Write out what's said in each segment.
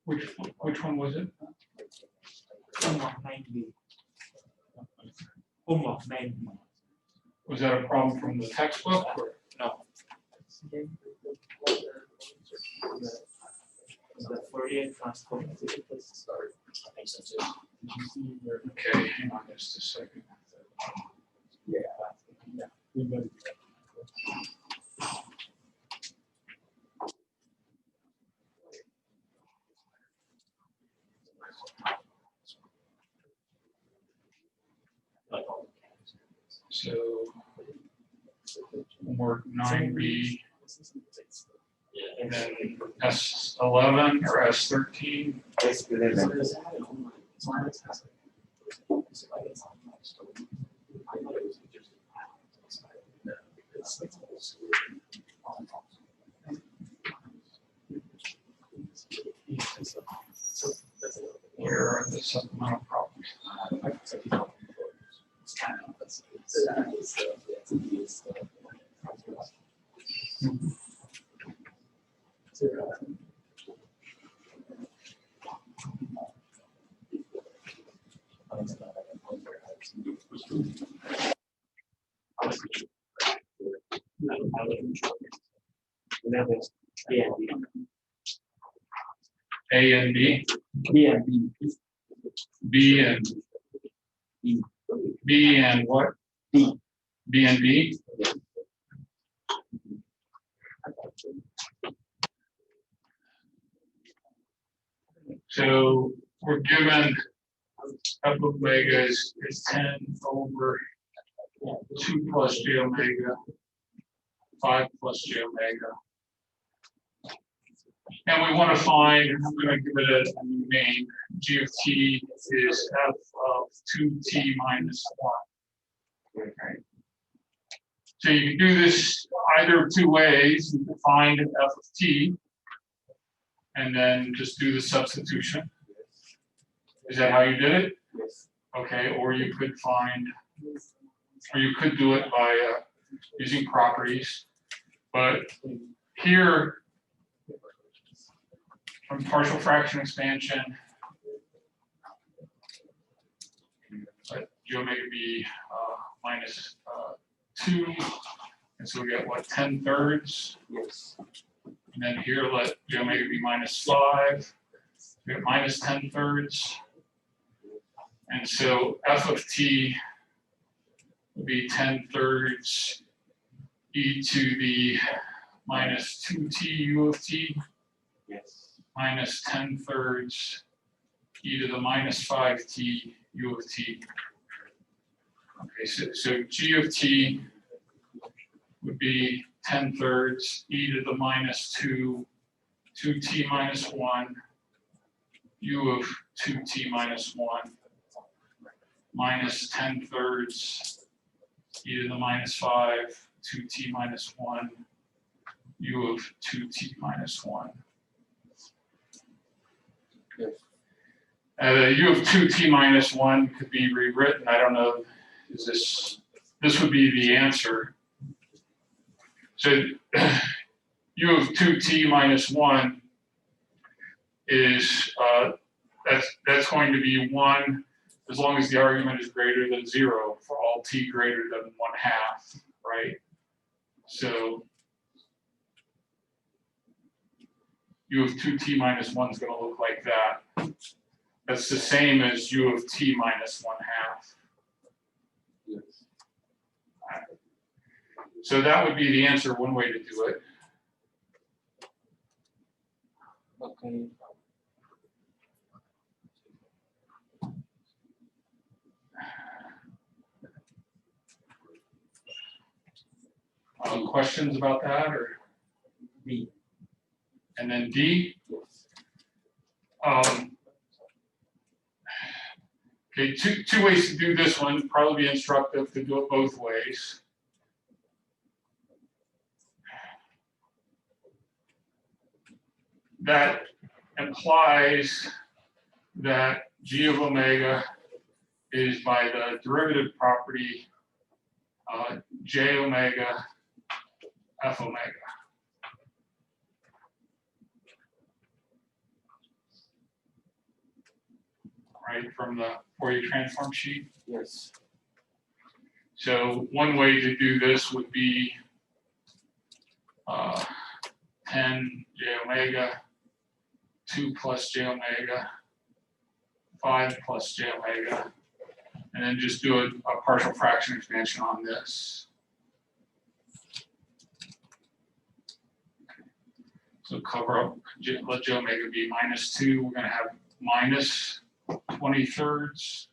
Which one was it? Homework 90. Homework 90. Was that a problem from the textbook? Or? No. The Fourier transform. Okay, hang on just a second. Yeah. So homework 9B, and then S11 or S13. Where are the supplemental problems? A and B, B and B. B and B and what? B. B and B. So we're given f of omega is 10 over 2 plus j omega, 5 plus j omega. And we want to find, I'm going to give it a new name, g of t is f of 2t minus 1. Okay. So you can do this either of two ways. You can find f of t, and then just do the substitution. Is that how you did it? Yes. Okay, or you could find, or you could do it by using properties. But here, from partial fraction expansion, let g omega be minus 2, and so we get what, 10/3? Yes. And then here let g omega be minus 5, we get minus 10/3. And so f of t would be 10/3 e to the minus 2t u of t. Yes. Minus 10/3 e to the minus 5t u of t. Okay, so g of t would be 10/3 e to the minus 2t minus 1, u of 2t minus 1, minus 10/3 e to the minus 5, 2t minus 1, u of 2t minus 1. The u of 2t minus 1 could be rewritten. I don't know, is this would be the answer. So u of 2t minus 1 is, that's going to be 1 as long as the argument is greater than 0 for all t greater than 1/2, right? So u of 2t minus 1 is going to look like that. That's the same as u of t minus 1/2. Yes. So that would be the answer, one way to do it. Okay. Questions about that, or B. and then D? Okay, two ways to do this one. Probably be instructive to do it both ways. That implies that g of omega is by the derivative property j omega f omega. right, from the Fourier transform sheet. Yes. So one way to do this would be 10 j omega, 2 plus j omega, 5 plus j omega, and then just do a partial fraction expansion on this. So cover up, let j omega be -2. We're going to have minus 20/3.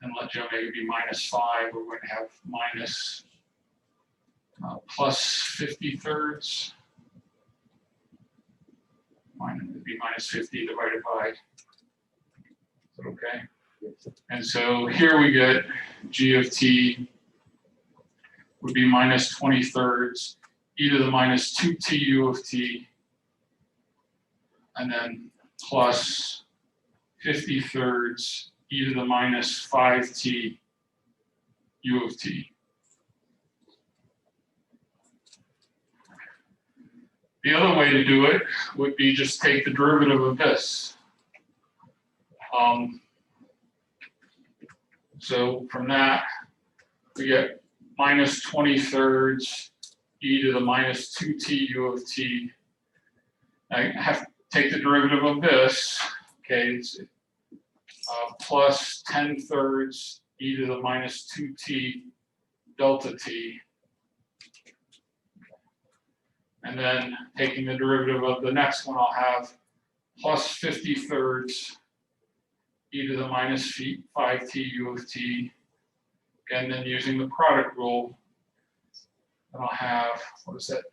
And let j omega be -5. We're going to have minus plus 50/3. Would be -50 divided by. Is that okay? Yes. And so here we get g of t would be -20/3 e to the -2t u of t, and then plus 50/3 e to the -5t u of t. The other way to do it would be just take the derivative of this. So from that, we get -20/3 e to the -2t u of t. I have to take the derivative of this, okay, it's plus 10/3 e to the -2t delta t. And then taking the derivative of the next one, I'll have plus 50/3 e to the -5t u of t. And then using the product rule, I'll have, what is that,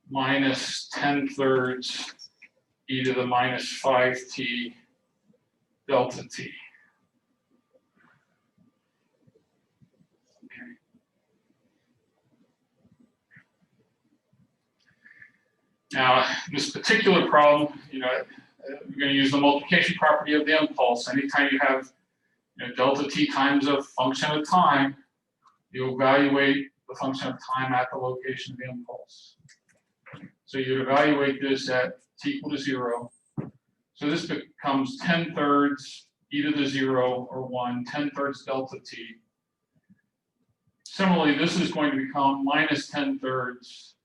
minus 10/3 e to the -5t delta t. Okay. Now, this particular problem, you're going to use the multiplication property of the impulse. Anytime you have delta t times a function of time, you evaluate the function of time at the location of the impulse. So you'd evaluate this at t equal to 0. So this becomes 10/3 e to the 0 or 1, 10/3 delta t. Similarly, this is going to become minus 10/3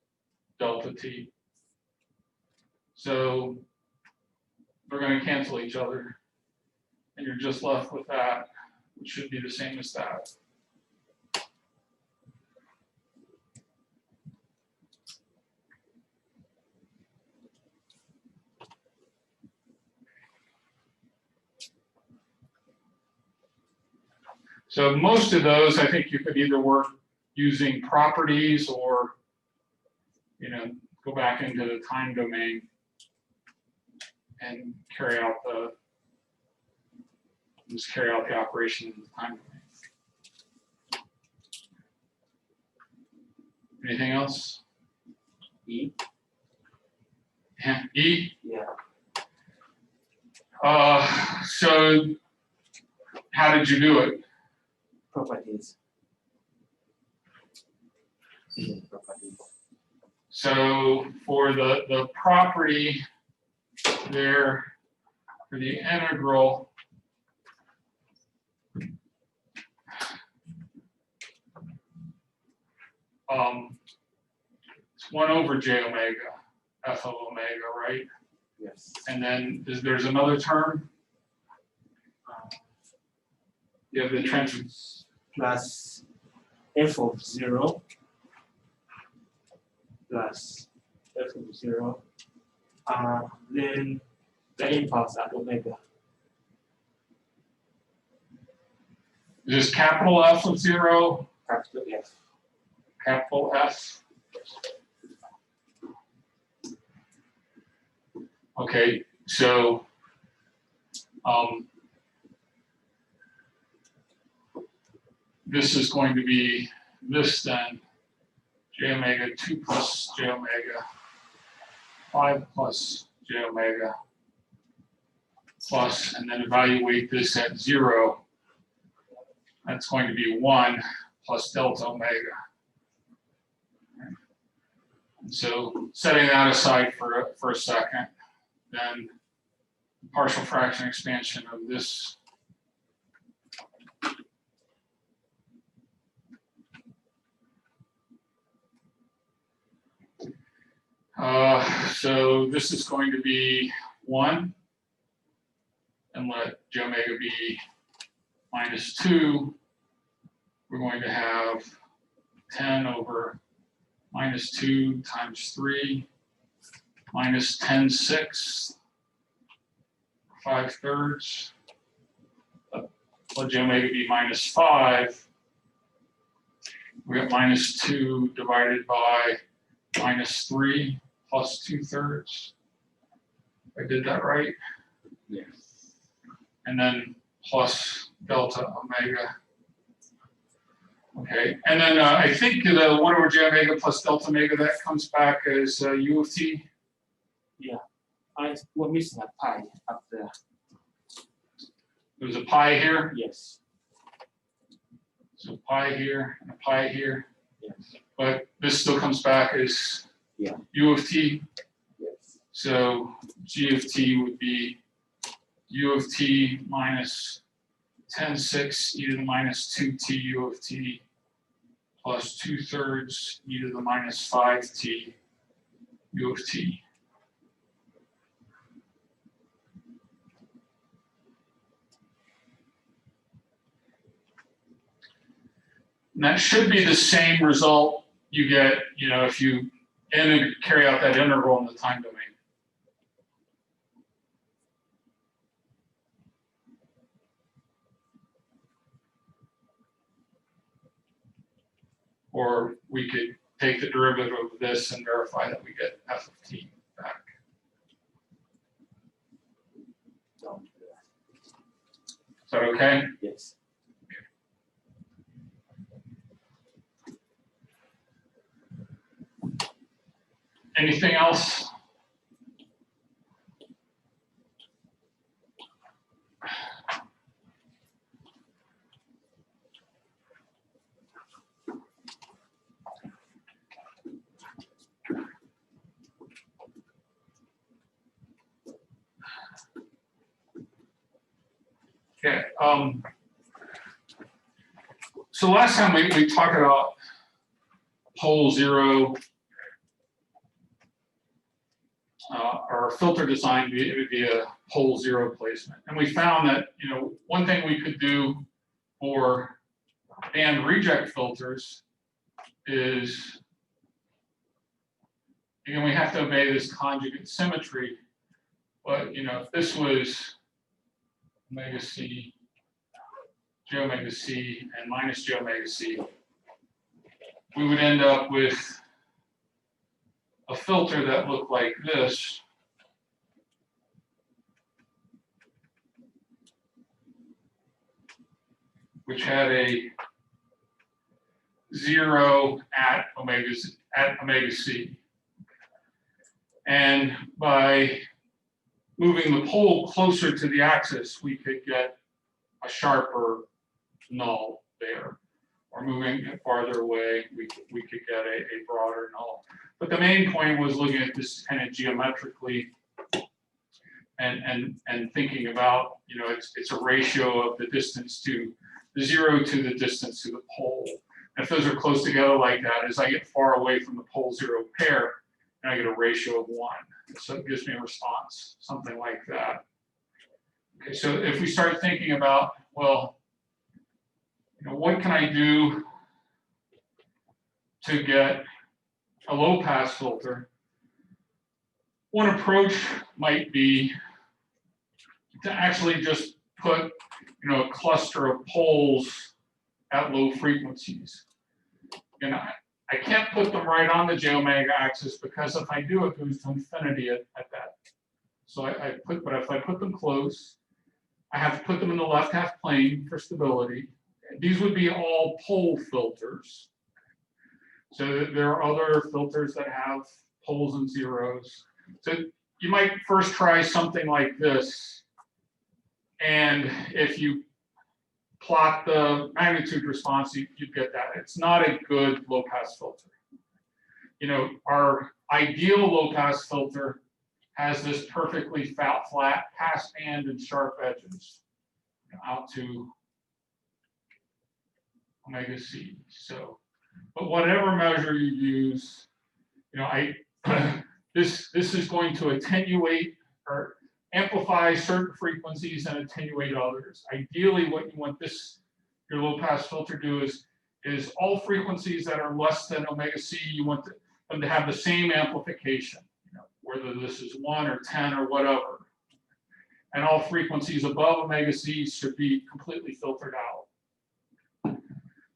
delta t. So they're going to cancel each other, and you're just left with that, which should be the same as that. So most of those, I think you could either work using properties or, go back into the time domain and carry out the operation in the time domain. Anything else? E? Yeah, E? Yeah. So how did you do it? Properties. So for the property there, for the integral, it's 1 over j omega, f of omega, right? Yes. And then there's another term. You have the transfer. Plus f of 0 plus f of 0. Then the impulse at omega. Is this capital F of 0? Capital F. Capital F. Okay, so this is going to be this then, j omega 2 plus j omega 5 plus j omega plus, and then evaluate this at 0. That's going to be 1 plus delta omega. And so setting that aside for a second, then partial fraction expansion of this. So this is going to be 1, and let j omega be minus 2. We're going to have 10 over minus 2 times 3 minus 10/6, 5/3. Let j omega be minus 5. We have minus 2 divided by minus 3 plus 2/3. I did that right? Yes. And then plus delta omega. Okay, and then I think the 1 over j omega plus delta omega, that comes back as u of t. Yeah. We're missing a pi up there. There's a pi here, Yes. so pi here and a pi here, Yes. but this still comes back as Yeah. u of t. Yes. So g of t would be u of t minus 10/6 e to the minus 2t u of t plus 2/3 e to the minus 5t u of t. And that should be the same result you get, if you carry out that integral in the time domain. Or we could take the derivative of this and verify that we get f of t back. Don't do that. Is that okay? Yes. Anything else? Okay. So last time we talked about pole zero, our filter design via pole zero placement, and we found that one thing we could do for band reject filters is, again, we have to obey this conjugate symmetry, but if this was omega c, j omega c, and minus j omega c, we would end up with a filter that looked like this. Which had a 0 at omega c. And by moving the pole closer to the axis, we could get a sharper null there. Or moving it farther away, we could get a broader null. But the main point was looking at this kind of geometrically and thinking about, it's a ratio of the distance to the 0 to the distance to the pole. And if those are close together like that, as I get far away from the pole 0 pair, and I get a ratio of 1. So it gives me a response, something like that. Okay, so if we start thinking about, well, what can I do to get a low pass filter? One approach might be to actually just put a cluster of poles at low frequencies. And I can't put them right on the j omega axis, because if I do, it goes to infinity at that. So but if I put them close, I have to put them in the left half plane for stability. These would be all pole filters. So there are other filters that have poles and zeros. So you might first try something like this. And if you plot the magnitude response, you get that. It's not a good low-pass filter. Our ideal low-pass filter has this perfectly flat pass band and sharp edges out to omega c. So, but whatever measure you use, this is going to attenuate or amplify certain frequencies and attenuate others. Ideally, what you want your low pass filter to do is all frequencies that are less than omega c, you want them to have the same amplification, whether this is 1 or 10 or whatever. And all frequencies above omega c should be completely filtered out.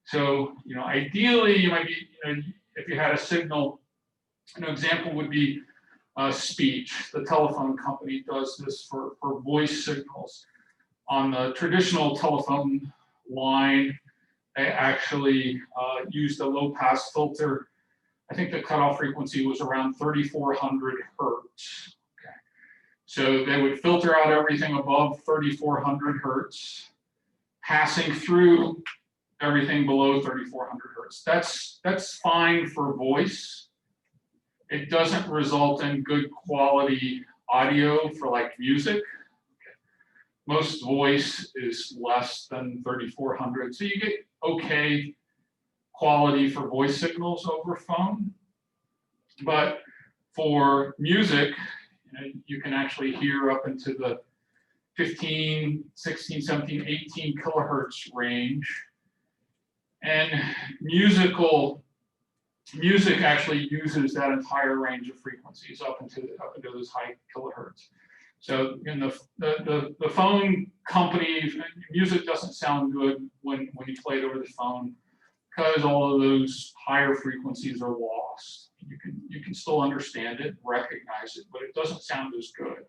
So, ideally, you might be, if you had a signal, an example would be speech. The telephone company does this for voice signals. On the traditional telephone line, they actually used a low pass filter. I think the cutoff frequency was around 3,400 hertz. Okay. So they would filter out everything above 3,400 hertz, passing through everything below 3,400 hertz. That's fine for voice. It doesn't result in good quality audio for like music. Most voice is less than 3,400, so you get okay quality for voice signals over phone. But for music, you can actually hear up into the 15, 16, 17, 18 kilohertz range. And music actually uses that entire range of frequencies up into those high kilohertz. So in the phone company, music doesn't sound good when you play it over the phone because all of those higher frequencies are lost. You can still understand it, recognize it, but it doesn't sound as good.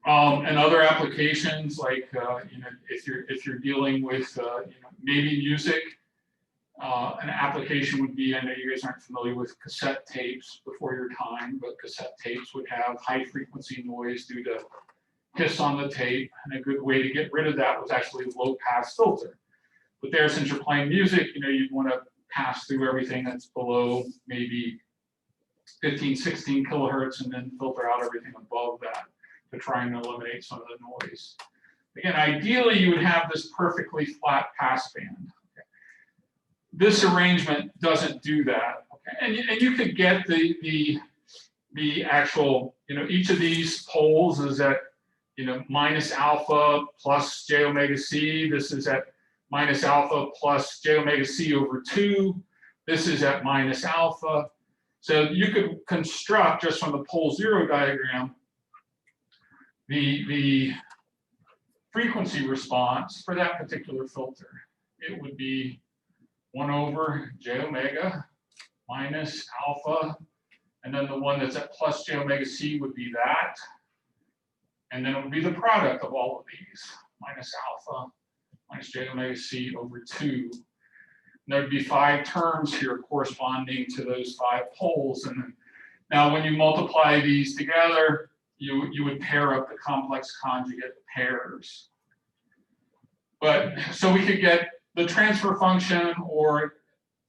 And other applications like if you're dealing with maybe music, an application would be, I know you guys aren't familiar with cassette tapes before your time, but cassette tapes would have high frequency noise due to hiss on the tape, and a good way to get rid of that was actually a low pass filter. But there, since you're playing music, you'd want to pass through everything that's below maybe 15, 16 kilohertz and then filter out everything above that to try and eliminate some of the noise. Again, ideally, you would have this perfectly flat pass band. Okay. This arrangement doesn't do that. Okay. And you could get the actual, each of these poles is at minus alpha plus j omega c. This is at minus alpha plus j omega c over 2. This is at minus alpha. So you could construct just from the pole zero diagram the frequency response for that particular filter. It would be 1 over j omega minus alpha, and then the one that's at plus j omega c would be that. And then it would be the product of all of these, minus alpha minus j omega c over 2. And there'd be 5 terms here corresponding to those 5 poles. And now when you multiply these together, you would pair up the complex conjugate pairs. But so we could get the transfer function, or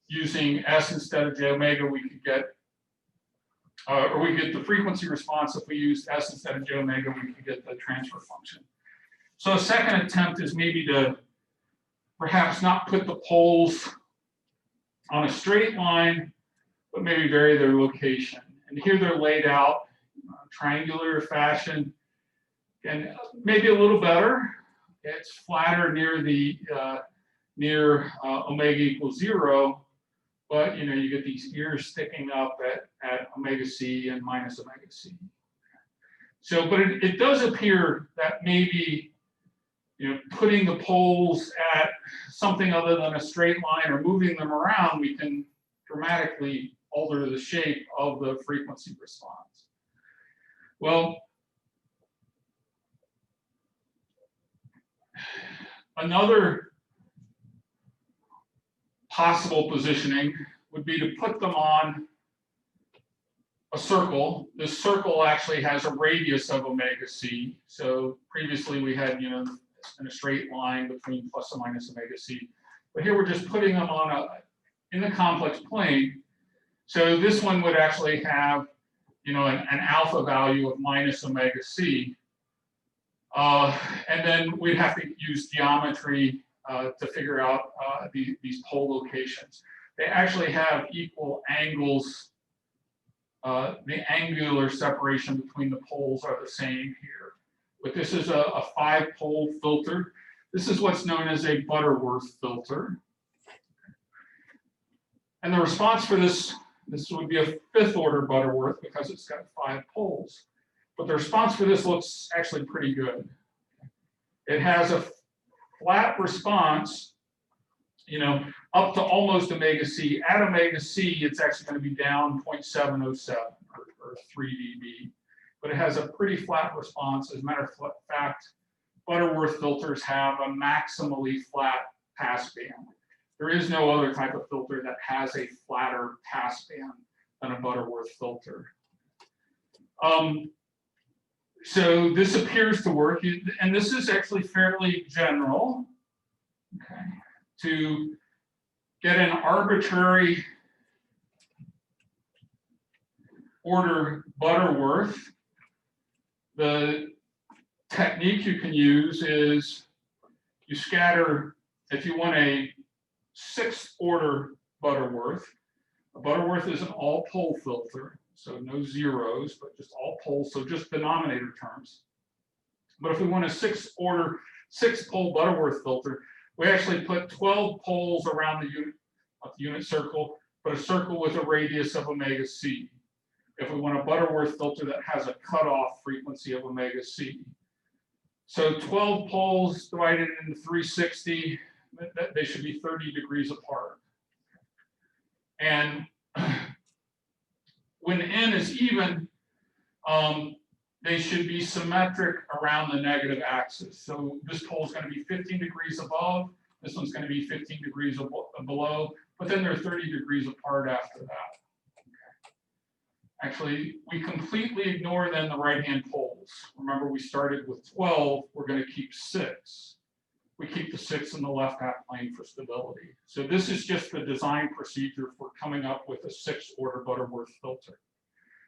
using s instead of j omega, we could get or we get the frequency response. If we used s instead of j omega, we could get the transfer function. So a second attempt is maybe to perhaps not put the poles on a straight line, but maybe vary their location. And here they're laid out in a triangular fashion, and maybe a little better. It's flatter near the omega equals 0. But you get these ears sticking up at omega c and minus omega c. So, but it does appear that maybe putting the poles at something other than a straight line or moving them around, we can dramatically alter the shape of the frequency response. Well, another possible positioning would be to put them on a circle. This circle actually has a radius of omega c. So previously we had, in a straight line between plus and minus omega c. But here we're just putting them on in the complex plane. So this one would actually have, you know, an alpha value of minus omega c. And then we'd have to use geometry to figure out these pole locations. They actually have equal angles. The angular separation between the poles are the same here. But this is a 5-pole filter. This is what's known as a Butterworth filter. And the response for this would be a 5th order Butterworth because it's got 5 poles. But the response for this looks actually pretty good. It has a flat response, you know, up to almost omega c. At omega c, it's actually going to be down 0.707 or 3 dB. But it has a pretty flat response. As a matter of fact, Butterworth filters have a maximally flat pass band. There is no other type of filter that has a flatter pass band than a Butterworth filter. So this appears to work, and this is actually fairly general, okay, to get an arbitrary order Butterworth. The technique you can use is you scatter, if you want a 6th order Butterworth. A Butterworth is an all-pole filter, so no zeros, but just all poles, so just denominator terms. But if we want a 6-pole Butterworth filter, we actually put 12 poles around the unit circle, but a circle with a radius of omega c. If we want a Butterworth filter that has a cutoff frequency of omega c. So 12 poles divided into 360, they should be 30 degrees apart. And when n is even, they should be symmetric around the negative axis. So this pole is going to be 15 degrees above, this one's going to be 15 degrees below, but then they're 30 degrees apart after that. Actually, we completely ignore then the right-hand poles. Remember, we started with 12, we're going to keep 6. We keep the 6 in the left half plane for stability. So this is just the design procedure for coming up with a 6th order Butterworth filter.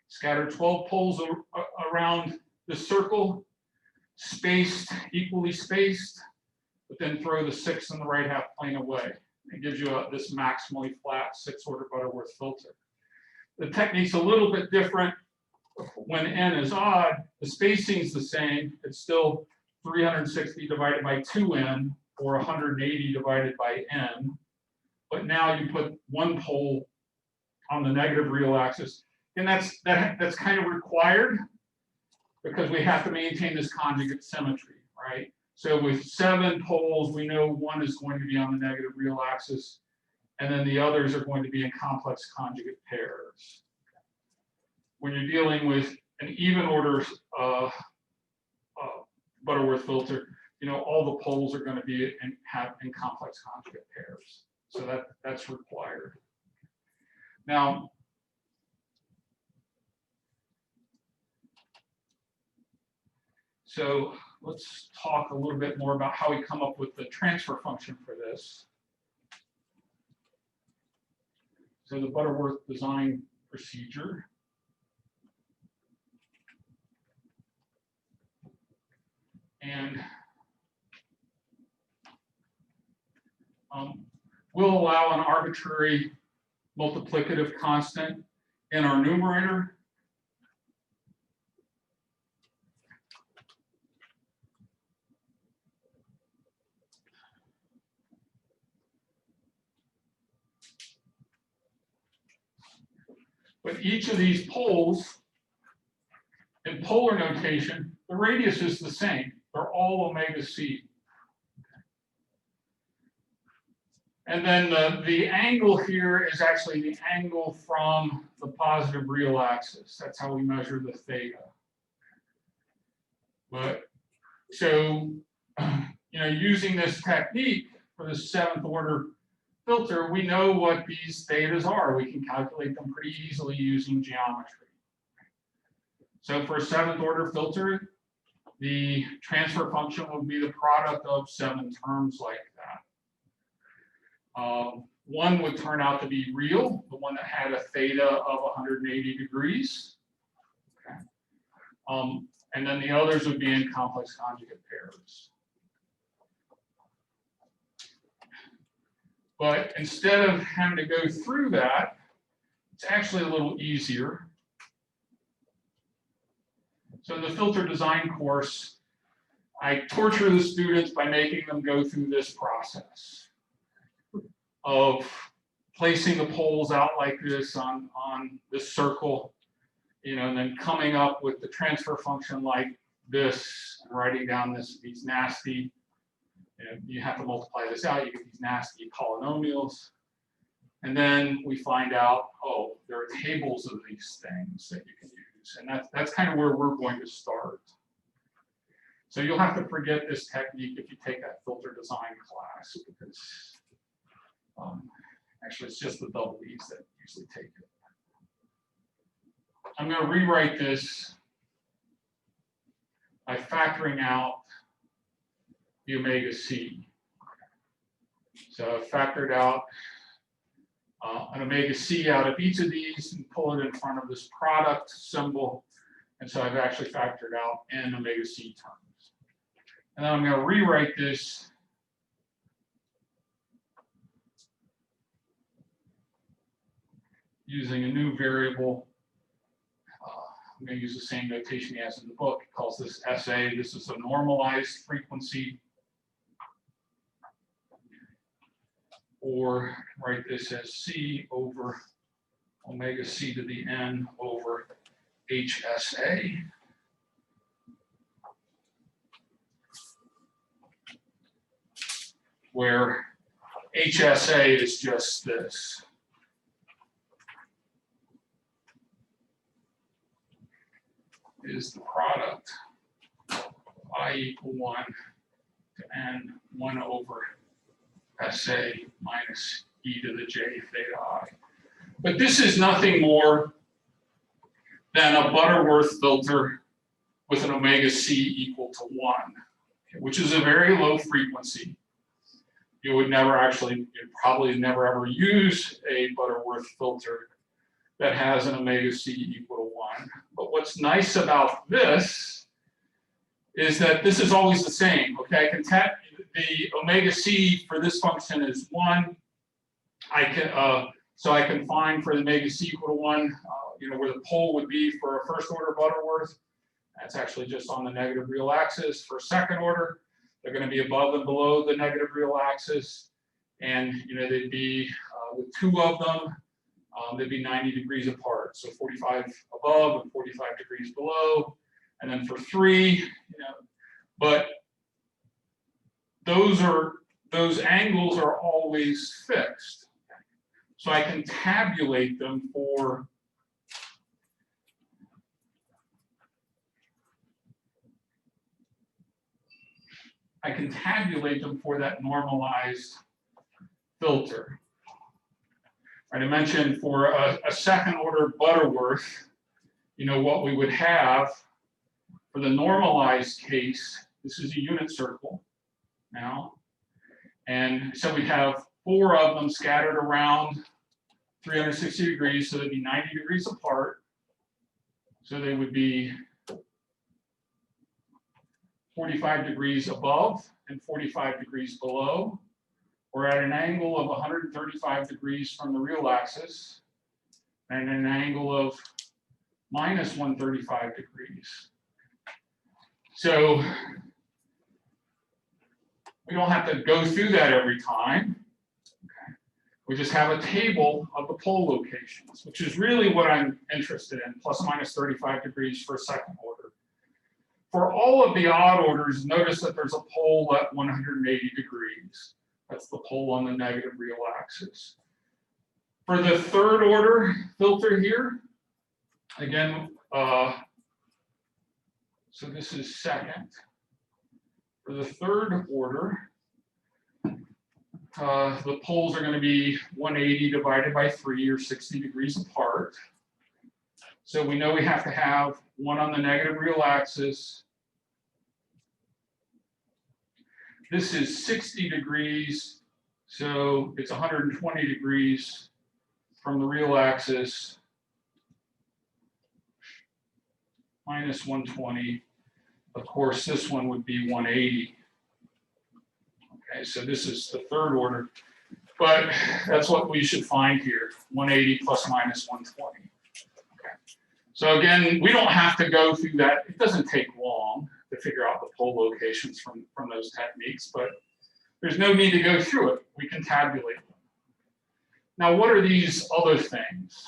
Scatter 12 poles around the circle, equally spaced, but then throw the 6 in the right half plane away. It gives you this maximally flat 6th order Butterworth filter. The technique's a little bit different when n is odd. The spacing is the same. It's still 360 divided by 2n, or 180 divided by n. But now you put one pole on the negative real axis. And that's kind of required because we have to maintain this conjugate symmetry, right? So with 7 poles, we know one is going to be on the negative real axis, and then the others are going to be in complex conjugate pairs. When you're dealing with an even order Butterworth filter, you know, all the poles are going to be in complex conjugate pairs. So that's required. Now, so let's talk a little bit more about how we come up with the transfer function for this. So the Butterworth design procedure. And we'll allow an arbitrary multiplicative constant in our numerator. But each of these poles, in polar notation, the radius is the same. They're all omega c. And then the angle here is actually the angle from the positive real axis. That's how we measure the theta. But so, you know, using this technique for the 7th order filter, we know what these thetas are. We can calculate them pretty easily using geometry. So for a 7th order filter, the transfer function would be the product of 7 terms like that. One would turn out to be real, the one that had a theta of 180 degrees. Okay. And then the others would be in complex conjugate pairs. But instead of having to go through that, it's actually a little easier. So in the filter design course, I torture the students by making them go through this process of placing the poles out like this on this circle, you know, and then coming up with the transfer function like this, and writing down these nasty, you have to multiply this out, you get these nasty polynomials. And then we find out, oh, there are tables of these things that you can use. And that's kind of where we're going to start. So you'll have to forget this technique if you take that filter design class, because actually it's just the double E's that usually take it. I'm going to rewrite this by factoring out the omega C. So I've factored out an omega C out of each of these and pull it in front of this product symbol. And so I've actually factored out n omega C terms. And then I'm going to rewrite this using a new variable. I'm going to use the same notation he has in the book. He calls this SA. This is a normalized frequency. Or write this as C over omega C to the n over HSA. Where HSA is just this. Is the product I equal 1 to n 1 over SA minus e to the j theta I. But this is nothing more than a Butterworth filter with an omega C equal to 1, which is a very low frequency. You would never actually, you'd probably never ever use a Butterworth filter that has an omega C equal to 1. But what's nice about this is that this is always the same, okay? The omega C for this function is 1. So I can find for the omega C equal to 1, where the pole would be for a first order Butterworth. That's actually just on the negative real axis. For second order, they're going to be above and below the negative real axis. And they'd be, with two of them, they'd be 90 degrees apart. So 45 above and 45 degrees below. And then for 3, but those angles are always fixed. So I can tabulate them for that normalized filter. Right, I mentioned for a second order Butterworth, what we would have for the normalized case, this is a unit circle now. And so we have 4 of them scattered around 360 degrees, so they'd be 90 degrees apart. So they would be 45 degrees above and 45 degrees below, or at an angle of 135 degrees from the real axis, and an angle of minus 135 degrees. So we don't have to go through that every time. Okay. We just have a table of the pole locations, which is really what I'm interested in, plus or minus 35 degrees for second order. For all of the odd orders, notice that there's a pole at 180 degrees. That's the pole on the negative real axis. For the third order filter here, again, so this is second. For the third order, the poles are going to be 180 divided by 3, or 60 degrees apart. So we know we have to have one on the negative real axis. This is 60 degrees So it's 120 degrees from the real axis minus 120. Of course, this one would be 180. Okay, so this is the third order, but that's what we should find here, 180 plus minus 120. Okay. So again, we don't have to go through that. It doesn't take long to figure out the pole locations from those techniques, but there's no need to go through it. We can tabulate them. Now, what are these other things?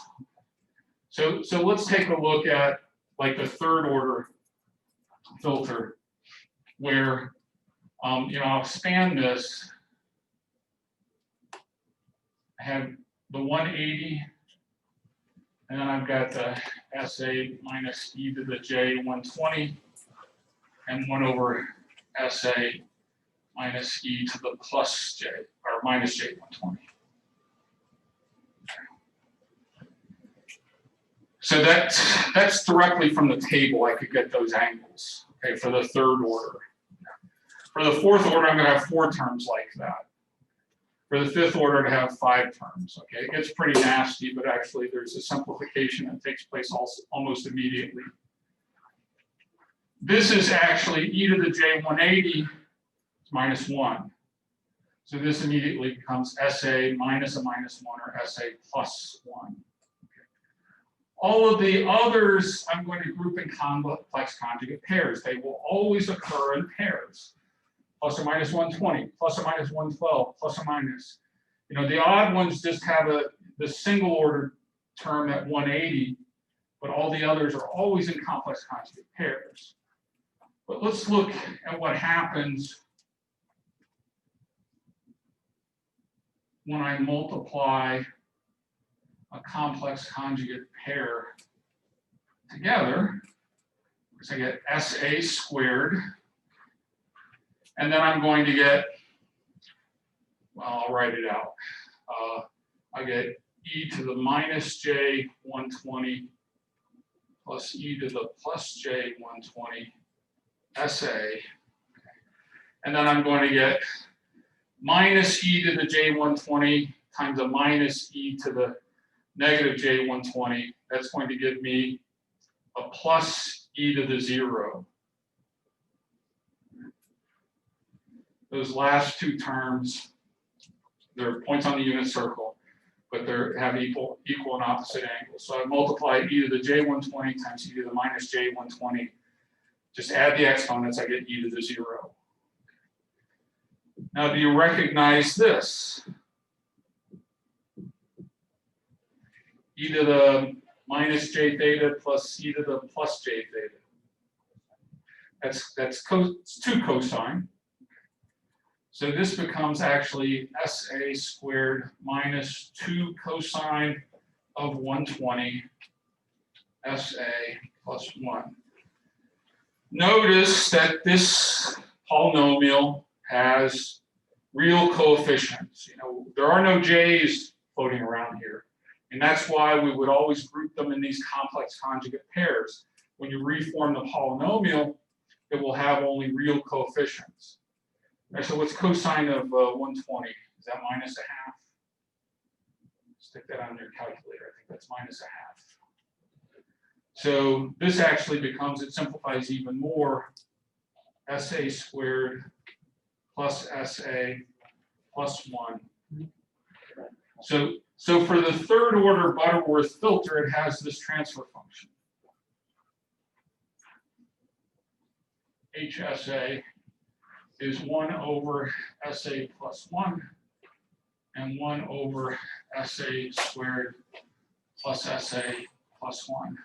So let's take a look at like the third order filter where, I'll expand this. I have the 180, and then I've got the SA minus e to the j 120, and 1 over SA minus e to the plus j, or minus j 120. So that's directly from the table. I could get those angles, okay, for the third order. For the fourth order, I'm going to have 4 terms like that. For the fifth order, to have 5 terms. Okay, it gets pretty nasty, but actually there's a simplification that takes place also almost immediately. This is actually e to the j 180 minus 1. So this immediately becomes SA minus a minus 1 or SA plus 1. All of the others I'm going to group in complex conjugate pairs. They will always occur in pairs. Plus or minus 120, plus or minus 112, plus or minus. The odd ones just have the single order term at 180, but all the others are always in complex conjugate pairs. But let's look at what happens when I multiply a complex conjugate pair together. So I get SA squared, and then I'm going to get, well, I'll write it out. I get e to the minus j 120 plus e to the plus j 120 SA, and then I'm going to get minus e to the j 120 times a minus e to the negative j 120. That's going to give me a plus e to the 0. Those last 2 terms, they're points on the unit circle, but they have equal and opposite angles. So I multiply e to the j 120 times e to the minus j 120. Just add the exponents, I get e to the 0. Now, do you recognize this? E to the minus j theta plus e to the plus j theta. That's 2 cosine. So this becomes actually SA squared minus 2 cosine of 120 SA plus 1. Notice that this polynomial has real coefficients. There are no j's floating around here. And that's why we would always group them in these complex conjugate pairs. When you reform the polynomial, it will have only real coefficients. So what's cosine of 120? Is that minus a half? Stick that on your calculator. I think that's minus a half. So this actually becomes, it simplifies even more, SA squared plus SA plus 1. So for the third order Butterworth filter, it has this transfer function. HSA is 1 over SA plus 1 and 1 over SA squared plus SA plus 1.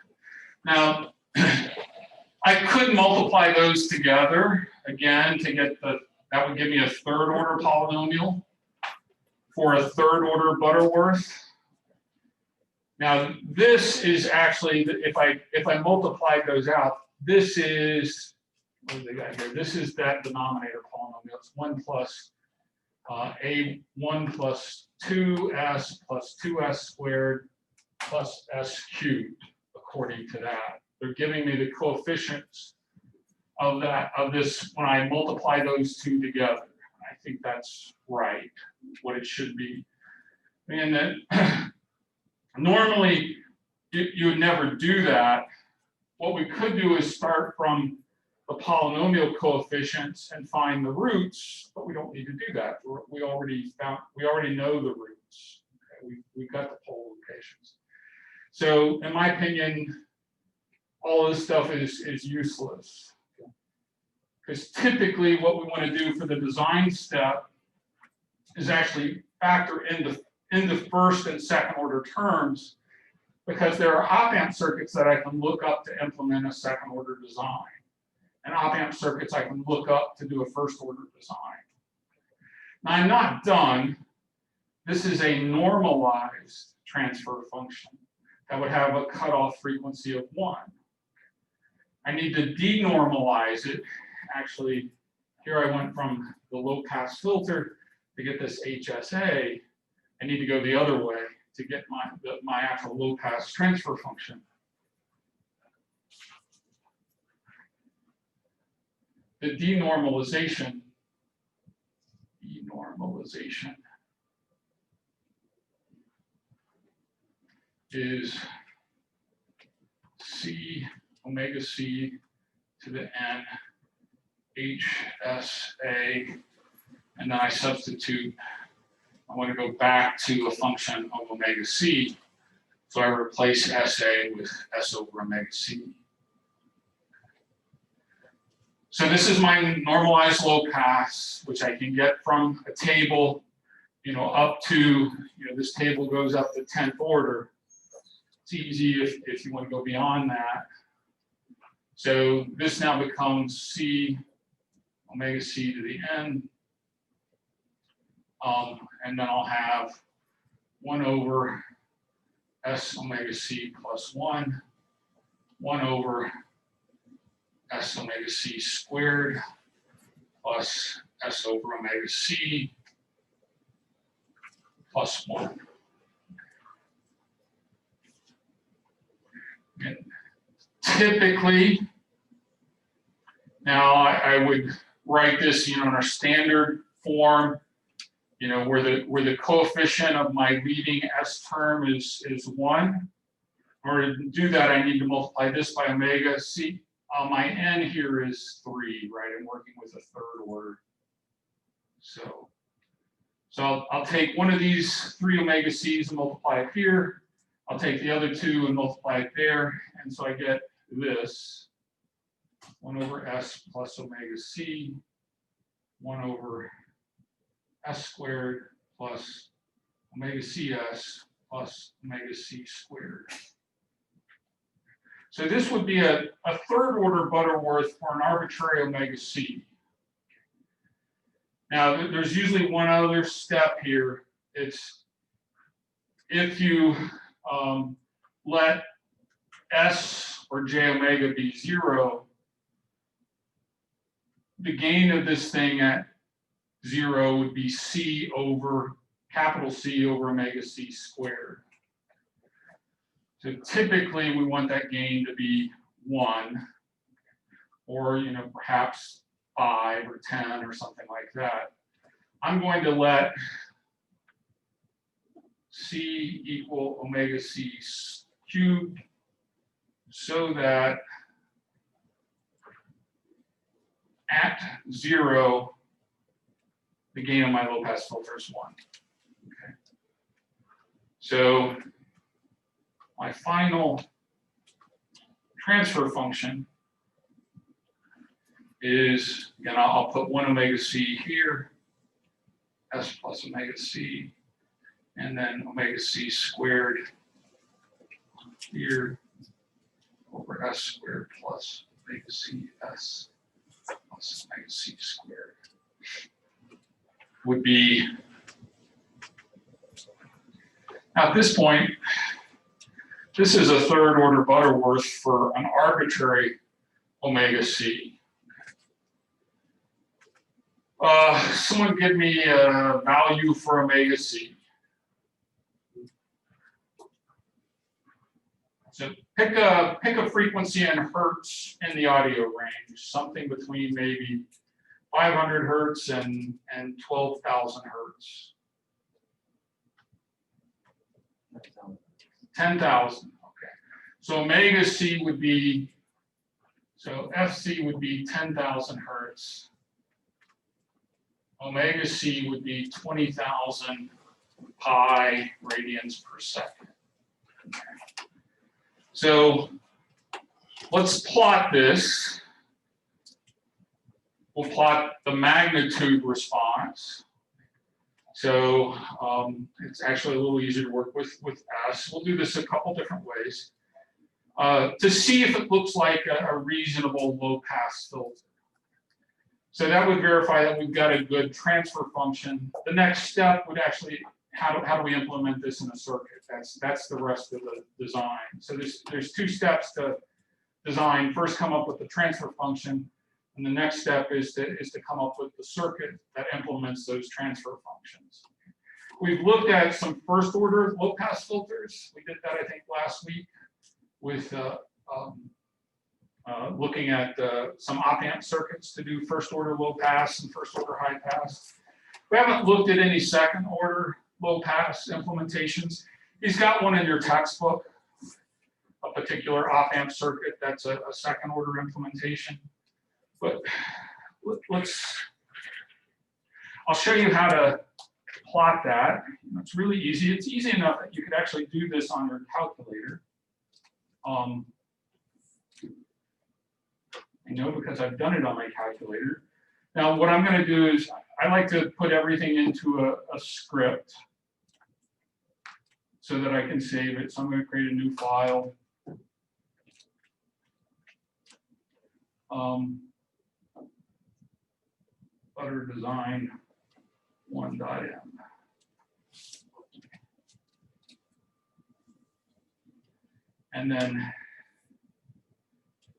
Now, I could multiply those together again to get that would give me a third order polynomial for a third order Butterworth. Now, this is actually, if I multiply those out, this is, what have they got here? This is that denominator polynomial. It's 1 plus A1 plus 2s plus 2s squared plus s cubed, according to that. They're giving me the coefficients of this when I multiply those two together. I think that's right, what it should be. And that normally you would never do that. What we could do is start from the polynomial coefficients and find the roots, but we don't need to do that. We already know the roots. Okay? We've got the pole locations. So in my opinion, all this stuff is useless. Because typically what we want to do for the design step is actually factor in the first and second order terms, because there are op-amp circuits that I can look up to implement a second order design, and op-amp circuits I can look up to do a first order design. Now I'm not done. This is a normalized transfer function that would have a cutoff frequency of 1. I need to denormalize it. Actually, here I went from the low pass filter to get this HSA. I need to go the other way to get my actual low pass transfer function. The denormalization is C omega C to the N HSA, and then I substitute, I want to go back to a function of omega C, so I replace SA with S over omega C. So this is my normalized low pass, which I can get from a table, up to, this table goes up to 10th order. It's easy if you want to go beyond that. So this now becomes C omega C to the N. And then I'll have 1 over S omega C plus 1 over S omega C squared plus S over omega C plus 1. And typically, now I would write this, in our standard form, where the coefficient of my leading S term is 1. In order to do that, I need to multiply this by omega C. My N here is 3, right? I'm working with a third order. So I'll take one of these 3 omega C's and multiply it here. I'll take the other 2 and multiply it there. And so I get this 1 over S plus omega C, 1 over S squared plus omega CS plus omega C squared. So this would be a third order Butterworth for an arbitrary omega C. Now there's usually one other step here. It's if you let S or J omega be 0, the gain of this thing at 0 would be C over, capital C over omega C squared. So typically we want that gain to be 1, or perhaps 5 or 10 or something like that. I'm going to let C equal omega C cubed so that at 0, the gain of my low pass filter is 1. Okay. So my final transfer function is, again, I'll put 1 omega C here, S plus omega C, and then omega C squared here over S squared plus omega C S plus omega C squared would be, now at this point, this is a third order Butterworth for an arbitrary omega C. Someone give me a value for omega C. So pick a frequency in hertz in the audio range, something between maybe 500 hertz and 12,000 hertz. 10,000, okay. So omega C would be, so FC would be 10,000 hertz. Omega C would be 20,000 pi radians per second. So let's plot this. We'll plot the magnitude response. So it's actually a little easier to work with S. We'll do this a couple different ways to see if it looks like a reasonable low-pass filter. So that would verify that we've got a good transfer function. The next step would actually, how do we implement this in a circuit? That's the rest of the design. So there's two steps to design. First, come up with the transfer function. And the next step is to come up with the circuit that implements those transfer functions. We've looked at some first order low pass filters. We did that, I think, last week with looking at some op-amp circuits to do first order low pass and first order high pass. We haven't looked at any second order low pass implementations. He's got one in your textbook, a particular op-amp circuit that's a second order implementation. But I'll show you how to plot that. It's really easy. It's easy enough that you could actually do this on your calculator. I know because I've done it on my calculator. Now, what I'm going to do is I like to put everything into a script so that I can save it. So I'm going to create a new file. Butter design 1.m. And then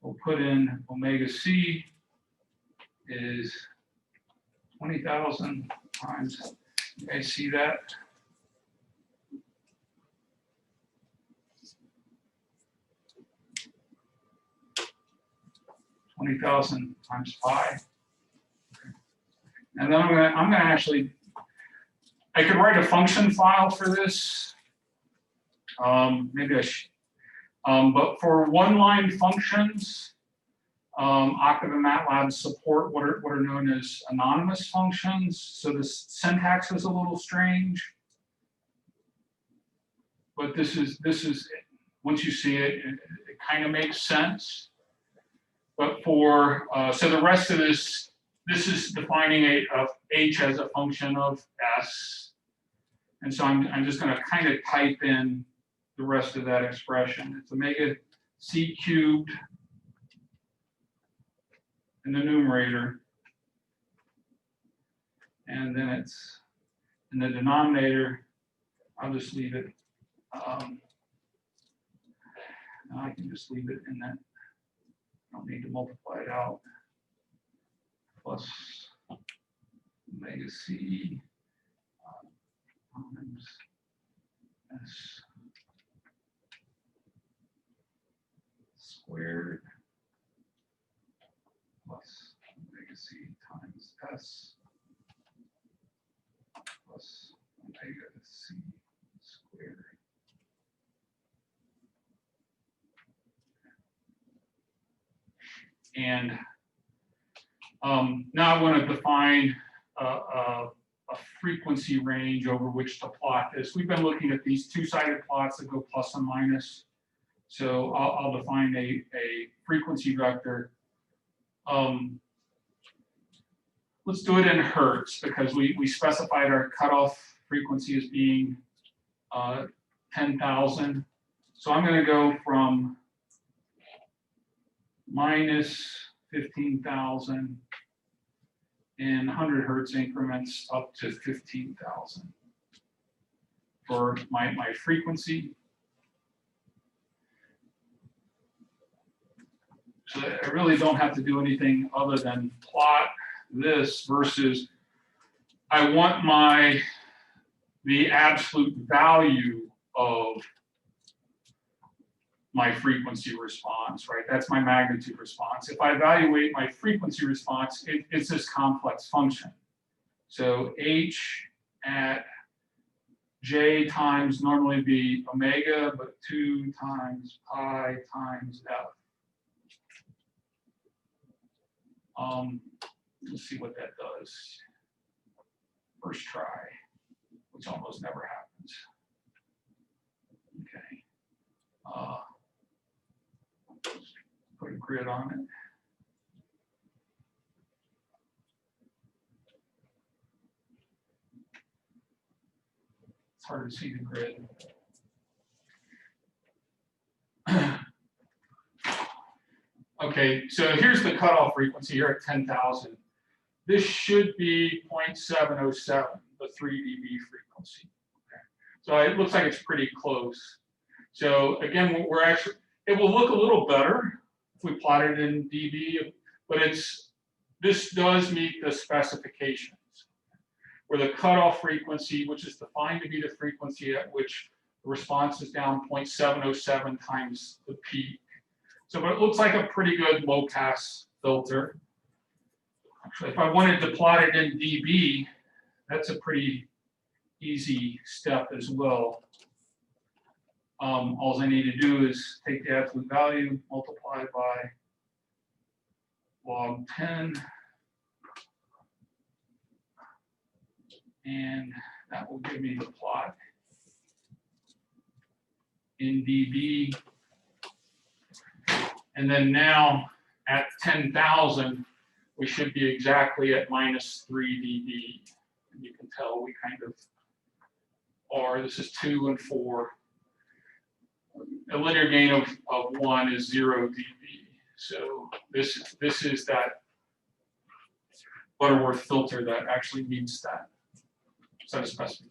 we'll put in omega C is 20,000 times. You guys see that? $20,000 times pi. And then I'm gonna actually, I could write a function file for this. Maybe I should. But for one-line functions, Octave and MATLAB support what are known as anonymous functions. So the syntax is a little strange, but this is once you see it, it kind of makes sense. But for so the rest of this is defining h as a function of s, and so I'm just going to kind of type in the rest of that expression. It's omega c cubed in the numerator, and then it's in the denominator. I'll just leave it. I can just leave it in that. I don't need to multiply it out. Plus omega c times s squared plus omega c times s plus omega c squared. And now I want to define a frequency range over which to plot this. We've been looking at these two-sided plots that go plus and minus. So I'll define a frequency vector. Let's do it in hertz because we specified our cutoff frequency as being 10,000. So I'm going to go from minus 15,000 in 100 hertz increments up to 15,000 for my frequency. So I really don't have to do anything other than plot this versus I want the absolute value of my frequency response, right? That's my magnitude response. If I evaluate my frequency response, it's this complex function. So H at J times normally be omega, but 2 times pi times F. Let's see what that does. First try, which almost never happens. Okay. Put a grid on it. It's hard to see the grid. Okay, so here's the cutoff frequency here at 10,000. This should be 0.707, the 3 dB frequency. Okay. So it looks like it's pretty close. So again, we're actually, it will look a little better if we plot it in dB, but this does meet the specifications. Where the cutoff frequency, which is defined to be the frequency at which the response is down 0.707 times the peak. So but it looks like a pretty good low pass filter. Actually, if I wanted to plot it in dB, that's a pretty easy step as well. All I need to do is take the absolute value, multiply by log 10, and that will give me the plot in dB. And then now at 10,000, we should be exactly at minus 3 dB. And you can tell we kind of are. This is 2 and 4. A linear gain of 1 is 0 dB. So this is that Butterworth filter that actually meets that set of specifications.